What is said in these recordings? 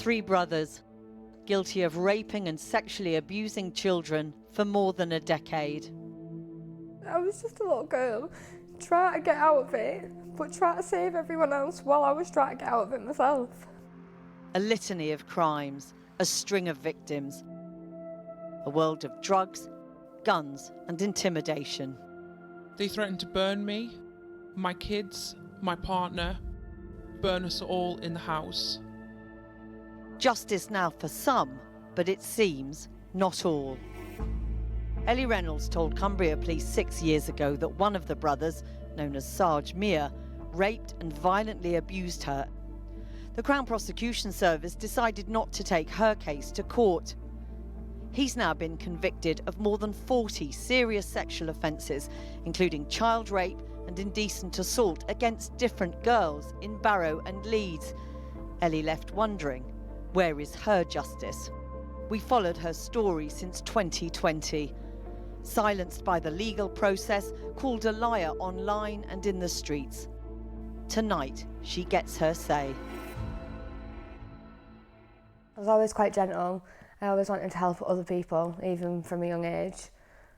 3 brothers, guilty of raping and sexually abusing children for more than a decade. I was just a little girl, trying to get out of it, but trying to save everyone else while I was trying to get out of it myself. A litany of crimes, a string of victims, a world of drugs, guns and intimidation. They threatened to burn me, my kids, my partner, burn us all in the house. Justice now for some, but it seems not all. Ellie Reynolds told Cumbria police 6 years ago that one of the brothers, known as Sarge Mia, raped and violently abused her. The Crown Prosecution Service decided not to take her case to court. He's now been convicted of more than 40 serious sexual offences, including child rape and indecent assault against different girls in Barrow and Leeds. Ellie left wondering, where is her justice? We followed her story since 2020. Silenced by the legal process, called a liar online and in the streets. Tonight, she gets her say. I was always quite gentle. I always wanted to help other people, even from a young age.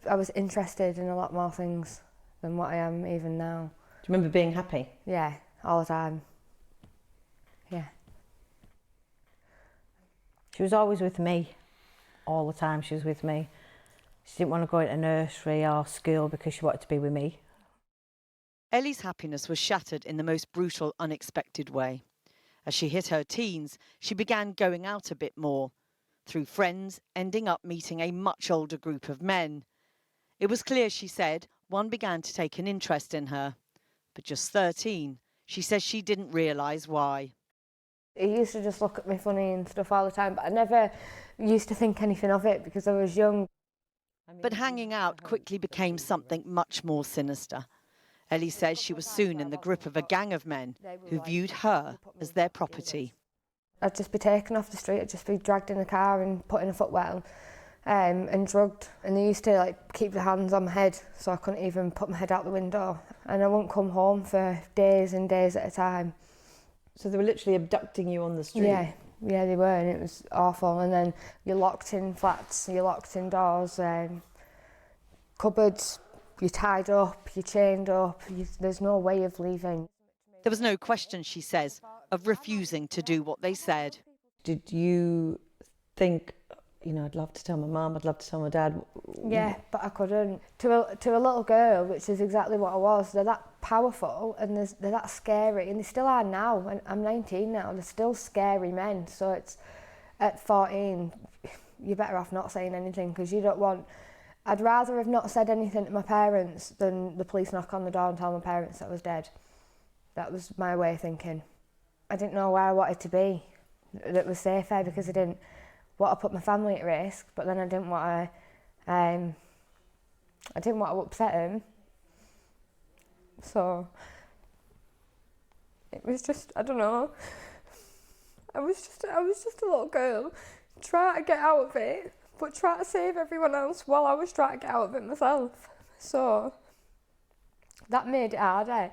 I was interested in a lot more things than what I am even now. Do you remember being happy? Yeah, all the time. Yeah. She was always with me. All the time she was with me. She didn't want to go into nursery or school because she wanted to be with me. Ellie's happiness was shattered in the most brutal, unexpected way. As she hit her teens, she began going out a bit more, through friends, ending up meeting a much older group of men. It was clear, she said, one began to take an interest in her. But just 13, she says she didn't realise why. He used to just look at me funny and stuff all the time, but I never used to think anything of it because I was young. But hanging out quickly became something much more sinister. Ellie says she was soon in the grip of a gang of men who viewed her as their property. I'd just be taken off the street, I'd just be dragged in a car and put in a footwell and drugged. And they used to keep their hands on my head so I couldn't even put my head out the window. And I wouldn't come home for days and days at a time. So they were literally abducting you on the street? Yeah, they were, and it was awful. And then you're locked in flats, you're locked indoors, cupboards, you're tied up, you're chained up, there's no way of leaving. There was no question, she says, of refusing to do what they said. Did you think, I'd love to tell my mum, I'd love to tell my dad? Yeah, but I couldn't. To a little girl, which is exactly what I was, they're that powerful and they're that scary, and they still are now. And I'm 19 now, they're still scary men. So it's at 14, you're better off not saying anything because you don't want. I'd rather have not said anything to my parents than the police knock on the door and tell my parents that I was dead. That was my way of thinking. I didn't know where I wanted to be that was safer because I didn't want to put my family at risk, but then I didn't want to upset them. So it was just, I don't know. I was just a little girl trying to get out of it, but trying to save everyone else while I was trying to get out of it myself. So that made it harder.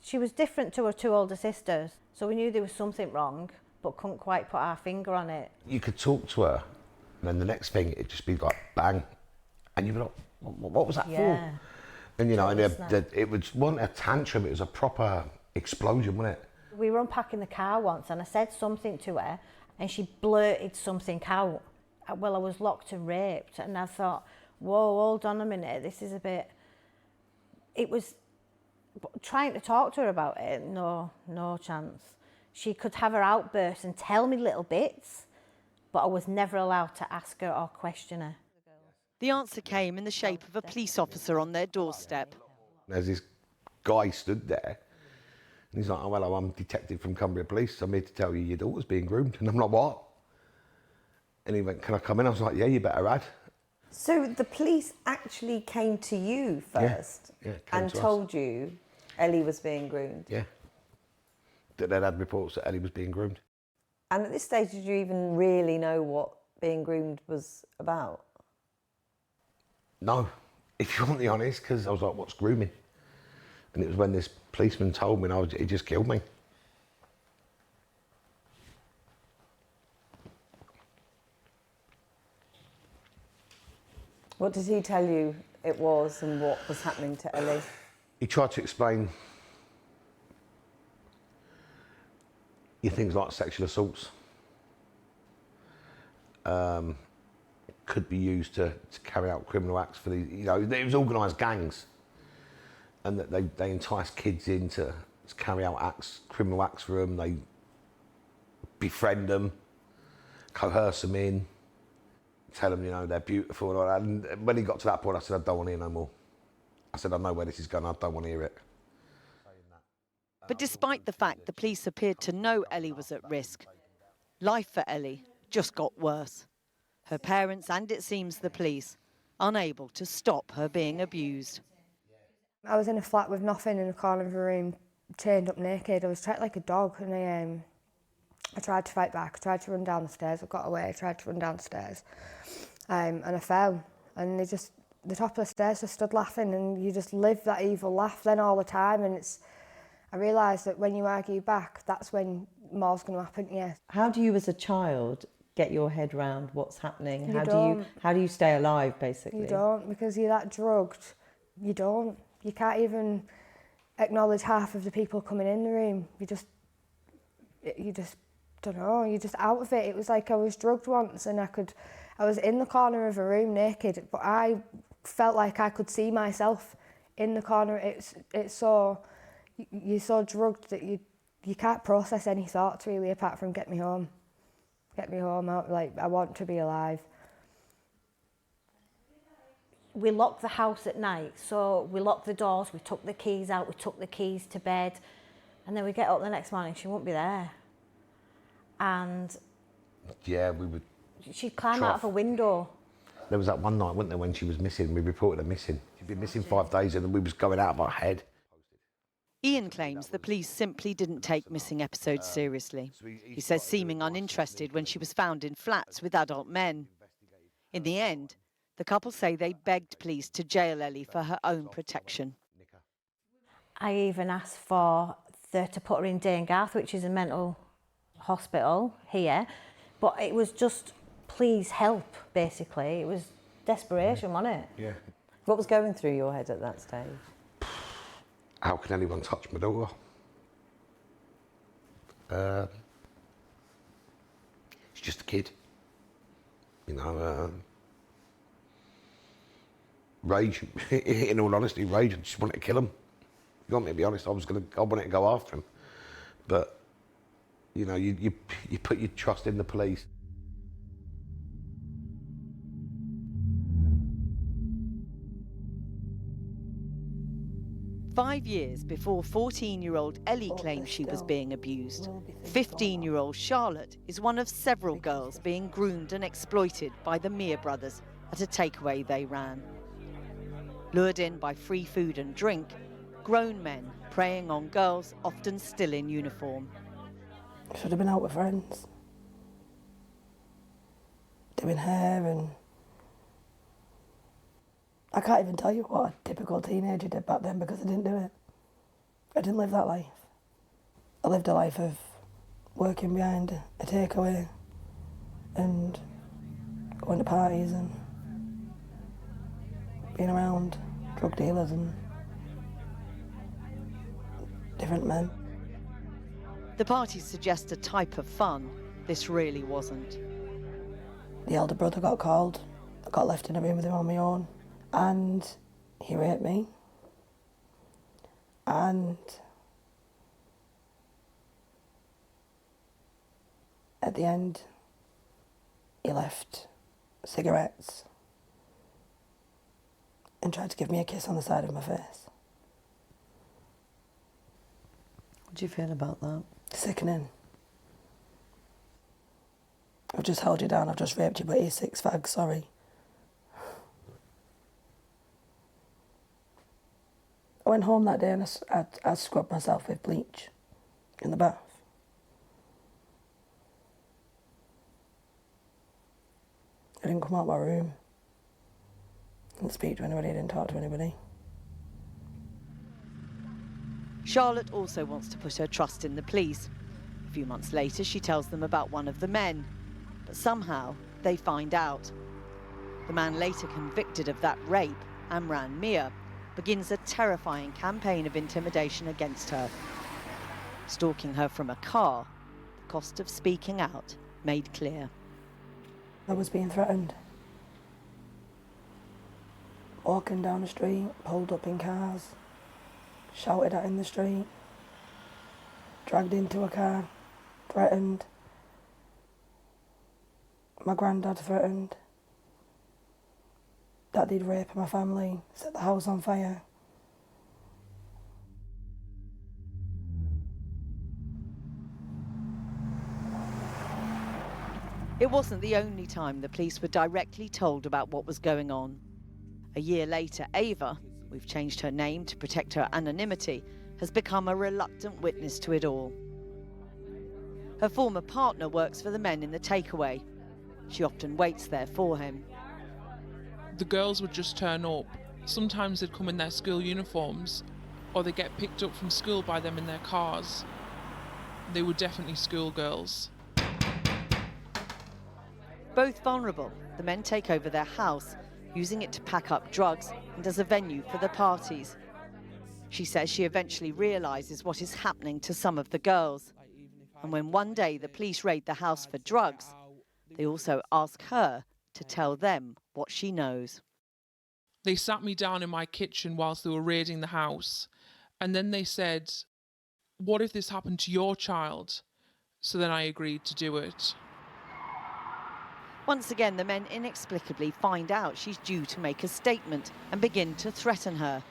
She was different to her 2 older sisters, so we knew there was something wrong, but couldn't quite put our finger on it. You could talk to her, and then the next thing, it'd just be like, bang. And you'd be like, what was that for? And, it wasn't a tantrum, it was a proper explosion, wasn't it? We were unpacking the car once, and I said something to her, and she blurted something out. Well, I was locked and raped, and I thought, whoa, hold on a minute, this is a bit... It was... Trying to talk to her about it, no chance. She could have her outbursts and tell me little bits, but I was never allowed to ask her or question her. The answer came in the shape of a police officer on their doorstep. There's this guy stood there, and he's like, oh, hello, I'm detective from Cumbria Police. I'm here to tell you your daughter's being groomed. And I'm like, what? And he went, can I come in? I was like, yeah, you better, Ad. So the police actually came to you first and told you Ellie was being groomed? Yeah. That they'd had reports that Ellie was being groomed. And at this stage, did you even really know what being groomed was about? No, if you want the honest, because I was like, what's grooming? And it was when this policeman told me, and it just killed me. What did he tell you it was and what was happening to Ellie? He tried to explain things like sexual assaults could be used to carry out criminal acts for these, it was organised gangs, and that they entice kids in to carry out criminal acts for them. They befriend them, coerce them in, tell them, they're beautiful and all that. And when he got to that point, I said, I don't want to hear no more. I said, I know where this is going, I don't want to hear it. But despite the fact the police appeared to know Ellie was at risk, life for Ellie just got worse. Her parents, and it seems the police, unable to stop her being abused. I was in a flat with nothing in the corner of a room, chained up naked. I was treated like a dog, and I tried to fight back. I tried to run down the stairs. I got away. I tried to run downstairs, and I fell. And the top of the stairs just stood laughing, and you just live that evil laugh then all the time. And I realised that when you argue back, that's when more's going to happen to you. How do you, as a child, get your head round what's happening? How do you stay alive, basically? You don't, because you're that drugged. You don't. You can't even acknowledge half of the people coming in the room. You just don't know. You're just out of it. It was like I was drugged once, and I was in the corner of a room naked, but I felt like I could see myself in the corner. You're so drugged that you can't process any thoughts really, apart from get me home. Get me home. I want to be alive. We locked the house at night, so we locked the doors, we took the keys out, we took the keys to bed, and then we get up the next morning, she won't be there. And yeah, we would. She'd climb out of a window. There was that one night, wasn't there, when she was missing? We reported her missing. She'd been missing 5 days, and we was going out of our head. Ian claims the police simply didn't take missing episodes seriously. He says seeming uninterested when she was found in flats with adult men. In the end, the couple say they begged police to jail Ellie for her own protection. I even asked for to put her in Dane Garth, which is a mental hospital here, but it was just, please help, basically. It was desperation, wasn't it? Yeah. What was going through your head at that stage? How can anyone touch my daughter? She's just a kid. Rage, in all honesty, rage. I just wanted to kill him. You want me to be honest, I wanted to go after him. But, you put your trust in the police. "5 years before 14-year-old Ellie claimed she was being abused, 15-year-old Charlotte is one of several girls being groomed and exploited by the Mere brothers at a takeaway they ran. Lured in by free food and drink, grown men preying on girls often still in uniform. Should have been out with friends, doing hair, and I can't even tell you what a typical teenager did back then because I didn't do it. I didn't live that life. I lived a life of working behind a takeaway and going to parties and being around drug dealers and different men. The parties suggest a type of fun this really wasn't. The elder brother got called. I got left in a room with him on my own, and he raped me. And at the end, he left cigarettes and tried to give me a kiss on the side of my face. What do you feel about that? Sickening. I've just held you down, I've just raped you, but he's 6 fags, sorry. I went home that day and I scrubbed myself with bleach in the bath. I didn't come out of my room. I didn't speak to anybody, I didn't talk to anybody. Charlotte also wants to put her trust in the police. A few months later, she tells them about one of the men, but somehow they find out. The man later convicted of that rape, Amran Mia, begins a terrifying campaign of intimidation against her. Stalking her from a car, the cost of speaking out made clear. I was being threatened. Walking down the street, pulled up in cars, shouted at in the street, dragged into a car, threatened. My granddad threatened that they'd rape my family, set the house on fire. It wasn't the only time the police were directly told about what was going on. A year later, Ava, we've changed her name to protect her anonymity, has become a reluctant witness to it all. Her former partner works for the men in the takeaway. She often waits there for him. The girls would just turn up. Sometimes they'd come in their school uniforms, or they'd get picked up from school by them in their cars. They were definitely schoolgirls. Both vulnerable, the men take over their house, using it to pack up drugs and as a venue for the parties. She says she eventually realises what is happening to some of the girls. And when one day the police raid the house for drugs, they also ask her to tell them what she knows. They sat me down in my kitchen whilst they were raiding the house, and then they said, "What if this happened to your child?" So then I agreed to do it. Once again, the men inexplicably find out she's due to make a statement and begin to threaten her.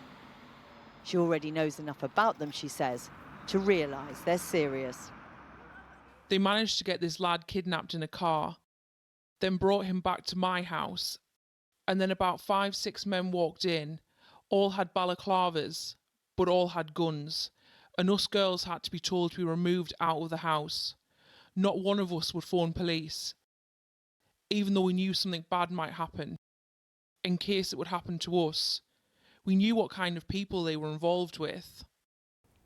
She already knows enough about them, she says, to realise they're serious. They managed to get this lad kidnapped in a car, then brought him back to my house, and then about 5-6 men walked in, all had balaclavas, but all had guns, and us girls had to be told to be removed out of the house. Not one of us would phone police, even though we knew something bad might happen, in case it would happen to us. We knew what kind of people they were involved with.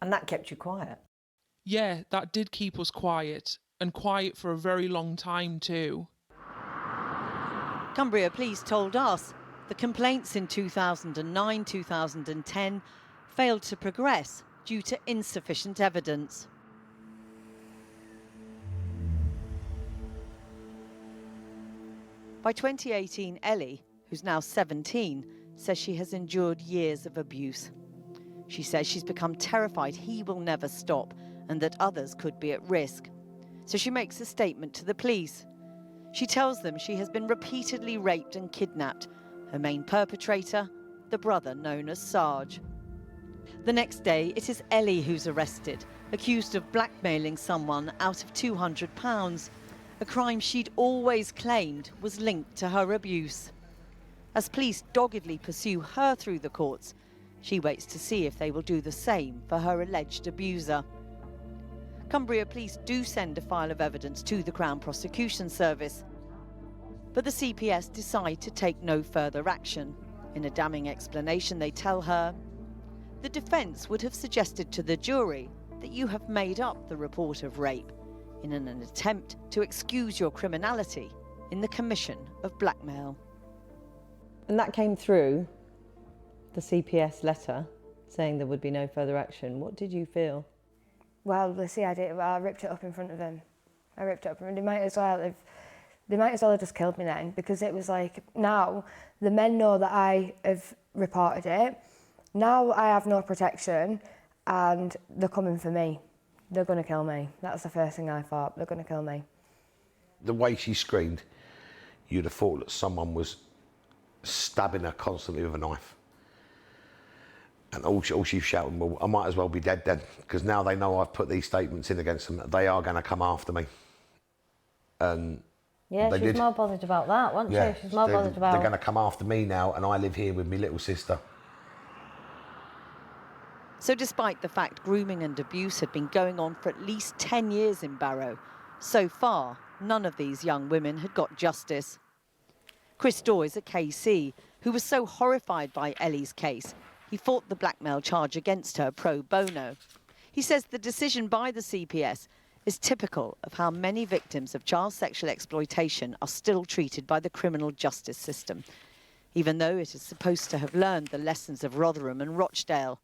And that kept you quiet? Yeah, that did keep us quiet, and quiet for a very long time too. Cumbria Police told us the complaints in 2009-2010 failed to progress due to insufficient evidence. By 2018, Ellie, who's now 17, says she has endured years of abuse. She says she's become terrified he will never stop and that others could be at risk. So she makes a statement to the police. She tells them she has been repeatedly raped and kidnapped. Her main perpetrator, the brother known as Sarge. The next day, it is Ellie who's arrested, accused of blackmailing someone out of £200, a crime she'd always claimed was linked to her abuse. As police doggedly pursue her through the courts, she waits to see if they will do the same for her alleged abuser. Cumbria Police do send a file of evidence to the Crown Prosecution Service, but the CPS decide to take no further action. In a damning explanation, they tell her, "The defence would have suggested to the jury that you have made up the report of rape in an attempt to excuse your criminality in the commission of blackmail." And that came through the CPS letter saying there would be no further action. What did you feel? Well, the CID, I ripped it up in front of him. I ripped it up, and they might as well have just killed me then, because it was like, now the men know that I have reported it. Now I have no protection, and they're coming for me. They're going to kill me. That's the first thing I thought. They're going to kill me. The way she screamed, you'd have thought that someone was stabbing her constantly with a knife. And all she's shouting, well, I might as well be dead then, because now they know I've put these statements in against them. They are going to come after me. And yeah, she's more bothered about that, wasn't she? She's more bothered about... They're going to come after me now, and I live here with my little sister. So despite the fact grooming and abuse had been going on for at least 10 years in Barrow, so far, none of these young women had got justice. Chris Daw is a KC who was so horrified by Ellie's case, he fought the blackmail charge against her pro bono. He says the decision by the CPS is typical of how many victims of child sexual exploitation are still treated by the criminal justice system, even though it is supposed to have learned the lessons of Rotherham and Rochdale,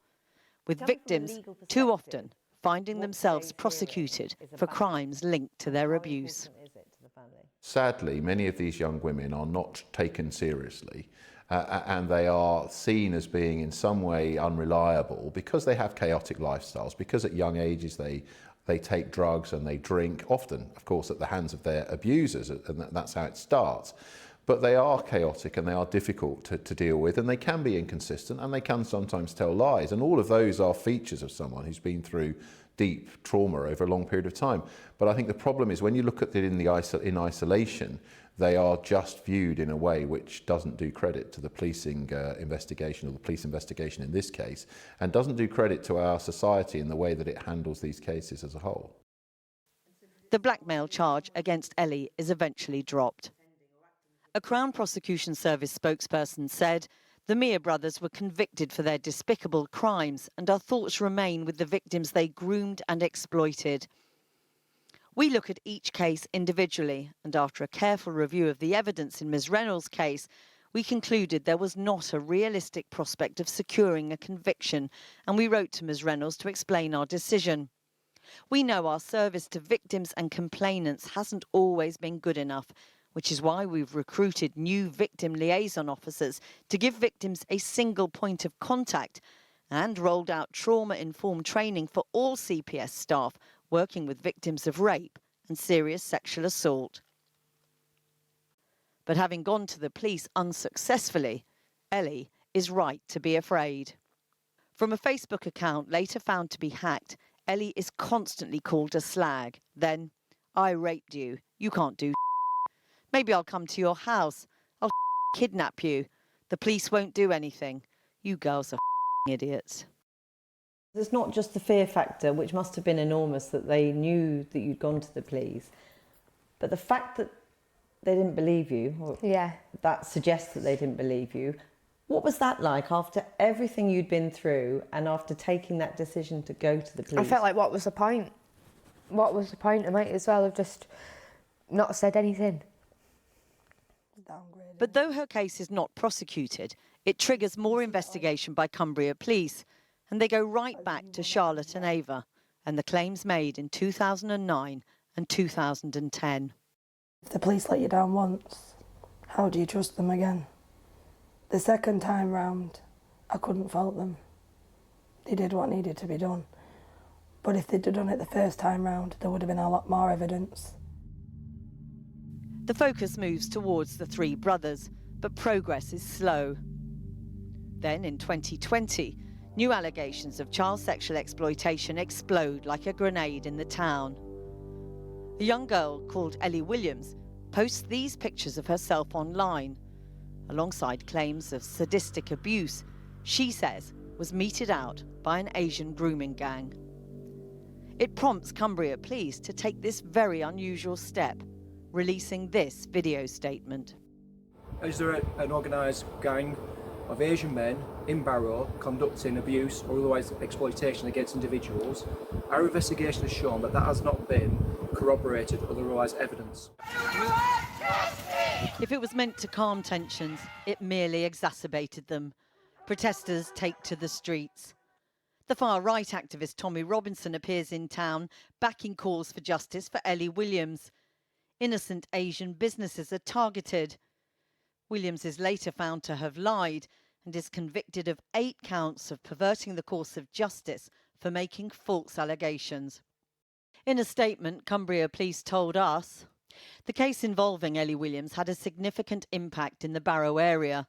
with victims too often finding themselves prosecuted for crimes linked to their abuse. Sadly, many of these young women are not taken seriously and they are seen as being in some way unreliable because they have chaotic lifestyles, because at young ages they take drugs and they drink, often, of course, at the hands of their abusers, and that's how it starts. But they are chaotic and they are difficult to deal with, and they can be inconsistent and they can sometimes tell lies. And all of those are features of someone who's been through deep trauma over a long period of time. But I think the problem is when you look at it in isolation, they are just viewed in a way which doesn't do credit to the policing investigation, or the police investigation in this case, and doesn't do credit to our society in the way that it handles these cases as a whole. The blackmail charge against Ellie is eventually dropped. A Crown Prosecution Service spokesperson said the Mia brothers were convicted for their despicable crimes and our thoughts remain with the victims they groomed and exploited. We look at each case individually, and after a careful review of the evidence in Ms Reynolds' case, we concluded there was not a realistic prospect of securing a conviction, and we wrote to Ms Reynolds to explain our decision. We know our service to victims and complainants hasn't always been good enough, which is why we've recruited new victim liaison officers to give victims a single point of contact and rolled out trauma-informed training for all CPS staff working with victims of rape and serious sexual assault. But having gone to the police unsuccessfully, Ellie is right to be afraid. From a Facebook account later found to be hacked, Ellie is constantly called a slag. Then, I raped you, you can't do. Maybe I'll come to your house. I'll kidnap you. The police won't do anything. You girls are idiots. It's not just the fear factor, which must have been enormous, that they knew that you'd gone to the police, but the fact that they didn't believe you, or that suggests that they didn't believe you. What was that like after everything you'd been through and after taking that decision to go to the police? I felt like, what was the point? What was the point? I might as well have just not said anything. But though her case is not prosecuted, it triggers more investigation by Cumbria police, and they go right back to Charlotte and Ava and the claims made in 2009 and 2010. If the police let you down once, how do you trust them again? The second time round, I couldn't fault them. They did what needed to be done. But if they'd done it the first time round, there would have been a lot more evidence. The focus moves towards the three brothers, but progress is slow. Then in 2020, new allegations of child sexual exploitation explode like a grenade in the town. A young girl called Ellie Williams posts these pictures of herself online, alongside claims of sadistic abuse she says was meted out by an Asian grooming gang. It prompts Cumbria police to take this very unusual step, releasing this video statement. Is there an organised gang of Asian men in Barrow conducting abuse or otherwise exploitation against individuals? Our investigation has shown that has not been corroborated with otherwise evidence. If it was meant to calm tensions, it merely exacerbated them. Protesters take to the streets. The far-right activist Tommy Robinson appears in town, backing calls for justice for Ellie Williams. Innocent Asian businesses are targeted. Williams is later found to have lied and is convicted of 8 counts of perverting the course of justice for making false allegations. In a statement, Cumbria police told us, the case involving Ellie Williams had a significant impact in the Barrow area.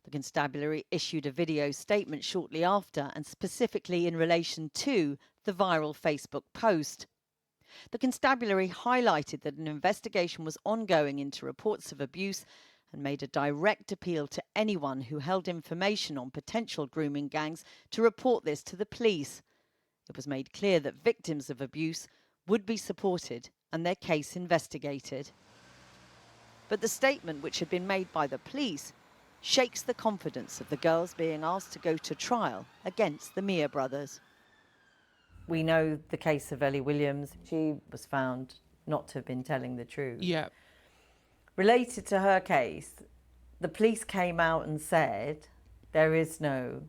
The constabulary issued a video statement shortly after, and specifically in relation to the viral Facebook post. The constabulary highlighted that an investigation was ongoing into reports of abuse and made a direct appeal to anyone who held information on potential grooming gangs to report this to the police. It was made clear that victims of abuse would be supported and their case investigated. But the statement, which had been made by the police, shakes the confidence of the girls being asked to go to trial against the Mia brothers. We know the case of Ellie Williams. She was found not to have been telling the truth. Yeah. Related to her case, the police came out and said there is no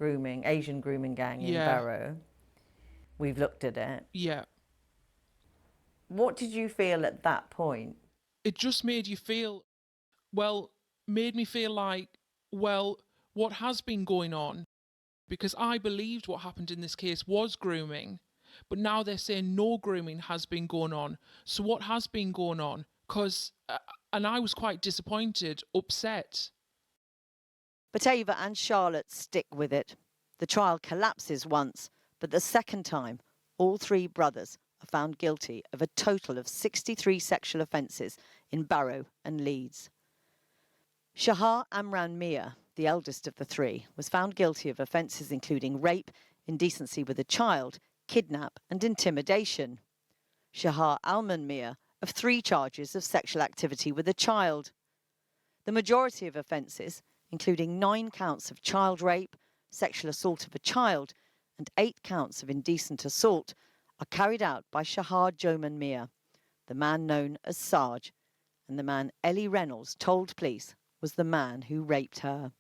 Asian grooming gang in Barrow. We've looked at it. Yeah. What did you feel at that point? It just made you feel, made me feel like, what has been going on? Because I believed what happened in this case was grooming, but now they're saying no grooming has been going on. So what has been going on? And I was quite disappointed, upset. But Ava and Charlotte stick with it. The trial collapses once, but the second time, all three brothers are found guilty of a total of 63 sexual offences in Barrow and Leeds. Shahar Amran Mia, the eldest of the three, was found guilty of offences including rape, indecency with a child, kidnap and intimidation. Shahar Alman Mia of 3 charges of sexual activity with a child. The majority of offences, including 9 counts of child rape, sexual assault of a child and 8 counts of indecent assault, are carried out by Shahar Joman Mia, the man known as Sarge, and the man Ellie Reynolds told police was the man who raped her.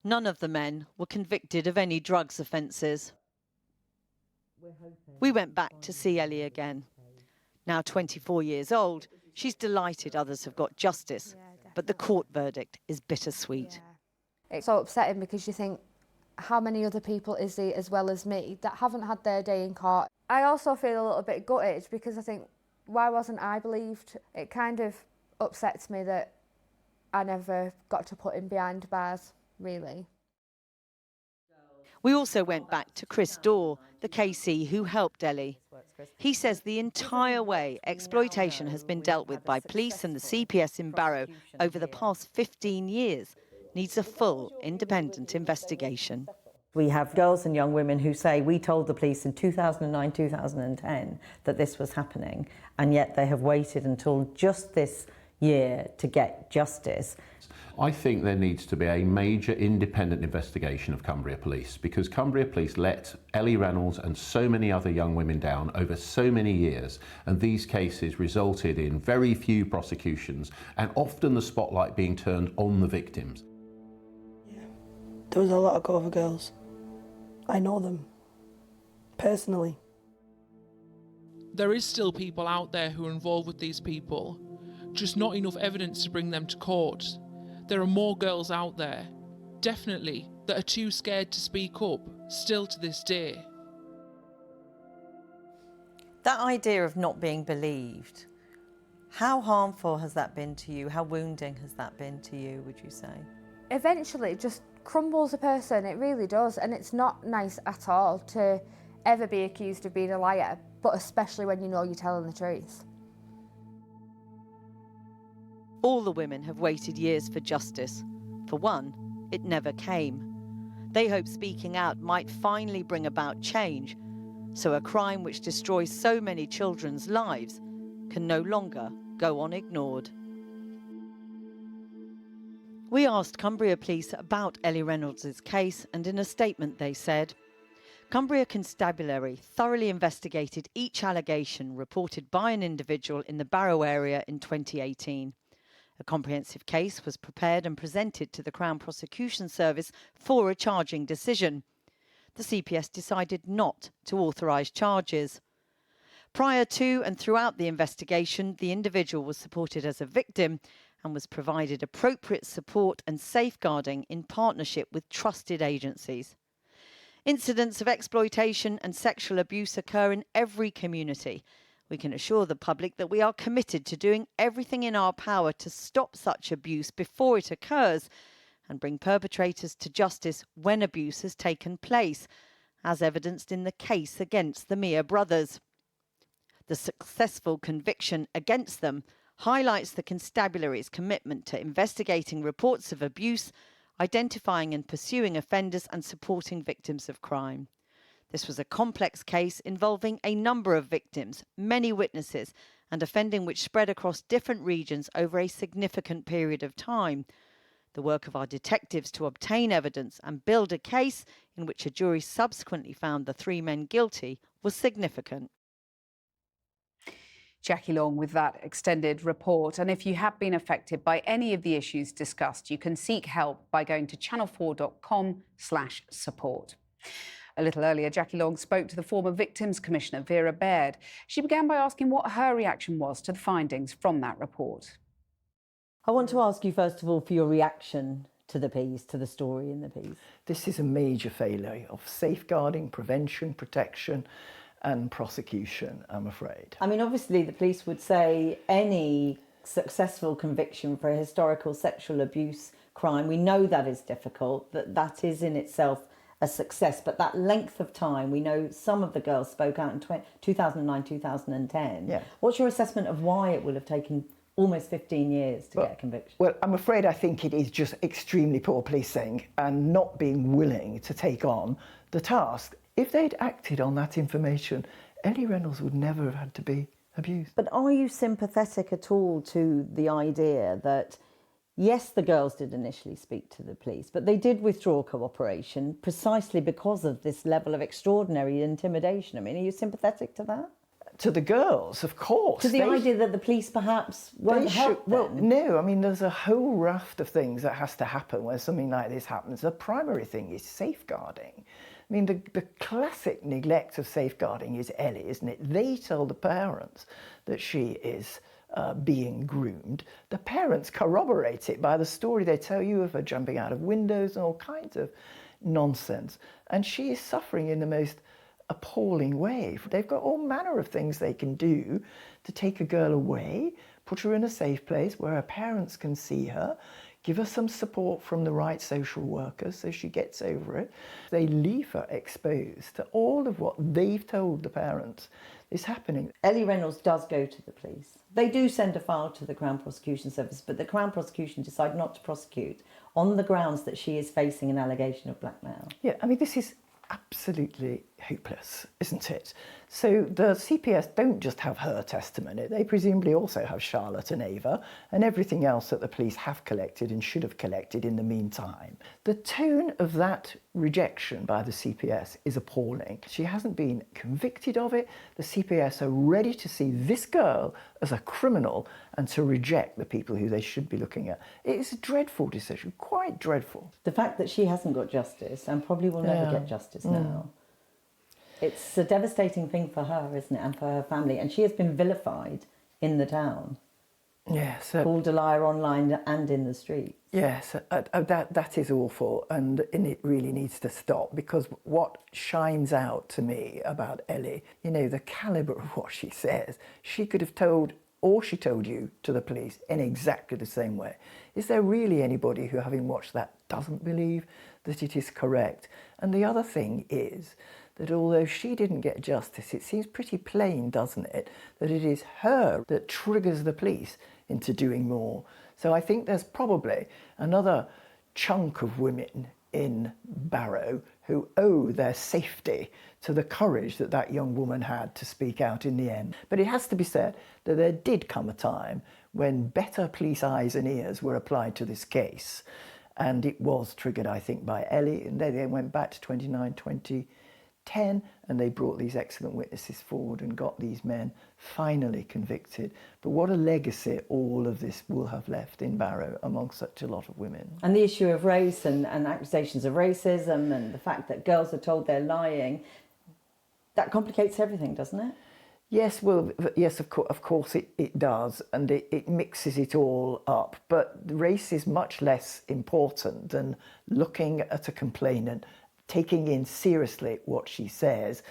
None of the men were convicted of any drugs offences. We went back to see Ellie again. Now 24 years old, she's delighted others have got justice, but the court verdict is bittersweet. It's so upsetting because you think, how many other people is there as well as me that haven't had their day in court? I also feel a little bit gutted because I think, why wasn't I believed? It kind of upsets me that I never got to put him behind bars, really. We also went back to Chris Dorr, the KC who helped Ellie. He says the entire way exploitation has been dealt with by police and the CPS in Barrow over the past 15 years needs a full independent investigation. We have girls and young women who say, we told the police in 2009, 2010 that this was happening, and yet they have waited until just this year to get justice. I think there needs to be a major independent investigation of Cumbria Police, because Cumbria Police let Ellie Reynolds and so many other young women down over so many years, and these cases resulted in very few prosecutions and often the spotlight being turned on the victims. Yeah, there was a lot of cover girls. I know them personally. There is still people out there who are involved with these people, just not enough evidence to bring them to court. There are more girls out there, definitely, that are too scared to speak up, still to this day. That idea of not being believed, how harmful has that been to you? How wounding has that been to you, would you say? Eventually it just crumbles a person, it really does, and it's not nice at all to ever be accused of being a liar, but especially when you know you're telling the truth. All the women have waited years for justice. For one, it never came. They hope speaking out might finally bring about change, so a crime which destroys so many children's lives can no longer go on ignored. We asked Cumbria Police about Ellie Reynolds' case, and in a statement they said, Cumbria Constabulary thoroughly investigated each allegation reported by an individual in the Barrow area in 2018. A comprehensive case was prepared and presented to the Crown Prosecution Service for a charging decision. The CPS decided not to authorise charges. Prior to and throughout the investigation, the individual was supported as a victim and was provided appropriate support and safeguarding in partnership with trusted agencies. Incidents of exploitation and sexual abuse occur in every community. We can assure the public that we are committed to doing everything in our power to stop such abuse before it occurs and bring perpetrators to justice when abuse has taken place, as evidenced in the case against the Mia brothers. The successful conviction against them highlights the constabulary's commitment to investigating reports of abuse, identifying and pursuing offenders and supporting victims of crime. This was a complex case involving a number of victims, many witnesses, and offending which spread across different regions over a significant period of time. The work of our detectives to obtain evidence and build a case in which a jury subsequently found the 3 men guilty was significant. Jackie Long with that extended report. And if you have been affected by any of the issues discussed, you can seek help by going to channel4.com/support. A little earlier, Jackie Long spoke to the former Victims Commissioner, Vera Baird. She began by asking what her reaction was to the findings from that report. I want to ask you, first of all, for your reaction to the piece, to the story in the piece. This is a major failure of safeguarding, prevention, protection and prosecution, I'm afraid. I mean, obviously the police would say any successful conviction for a historical sexual abuse crime, we know that is difficult, that is in itself a success, but that length of time, we know some of the girls spoke out in 2009, 2010. Yeah. What's your assessment of why it will have taken almost 15 years to get a conviction? Well, I'm afraid I think it is just extremely poor policing and not being willing to take on the task. If they'd acted on that information, Ellie Reynolds would never have had to be abused. But are you sympathetic at all to the idea that, yes, the girls did initially speak to the police, but they did withdraw cooperation precisely because of this level of extraordinary intimidation? I mean, are you sympathetic to that? To the girls, of course. To the idea that the police perhaps won't help them? Well, no, I mean, there's a whole raft of things that has to happen when something like this happens. The primary thing is safeguarding. I mean, the classic neglect of safeguarding is Ellie, isn't it? They tell the parents that she is being groomed. The parents corroborate it by the story they tell you of her jumping out of windows and all kinds of nonsense. And she is suffering in the most appalling way. They've got all manner of things they can do to take a girl away, put her in a safe place where her parents can see her, give her some support from the right social workers so she gets over it. They leave her exposed to all of what they've told the parents is happening. Ellie Reynolds does go to the police. They do send a file to the Crown Prosecution Service, but the Crown Prosecution decide not to prosecute on the grounds that she is facing an allegation of blackmail. Yeah, I mean, this is absolutely hopeless, isn't it? So the CPS don't just have her testimony, they presumably also have Charlotte and Ava and everything else that the police have collected and should have collected in the meantime. The tone of that rejection by the CPS is appalling. She hasn't been convicted of it. The CPS are ready to see this girl as a criminal and to reject the people who they should be looking at. It is a dreadful decision, quite dreadful. The fact that she hasn't got justice and probably will never get justice now. It's a devastating thing for her, isn't it, and for her family. And she has been vilified in the town. Yes. Called a liar online and in the streets. Yes, that is awful, and it really needs to stop, because what shines out to me about Ellie, you know, the calibre of what she says, she could have told, or she told you, to the police in exactly the same way. Is there really anybody who, having watched that, doesn't believe that it is correct? And the other thing is that although she didn't get justice, it seems pretty plain, doesn't it, that it is her that triggers the police into doing more. So I think there's probably another chunk of women in Barrow who owe their safety to the courage that that young woman had to speak out in the end. But it has to be said that there did come a time when better police eyes and ears were applied to this case. And it was triggered, I think, by Ellie, and they went back to 2010, and they brought these excellent witnesses forward and got these men finally convicted. But what a legacy all of this will have left in Barrow among such a lot of women. And the issue of race and accusations of racism and the fact that girls are told they're lying, that complicates everything, doesn't it? Yes, well, yes, of course it does, and it mixes it all up. But race is much less important than looking at a complainant, taking in seriously what she says,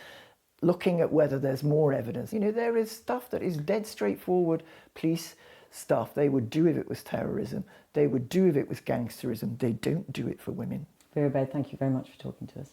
looking at whether there's more evidence. You know, there is stuff that is dead straightforward police stuff. They would do if it was terrorism. They would do if it was gangsterism. They don't do it for women. Vera Baird, thank you very much for talking to us.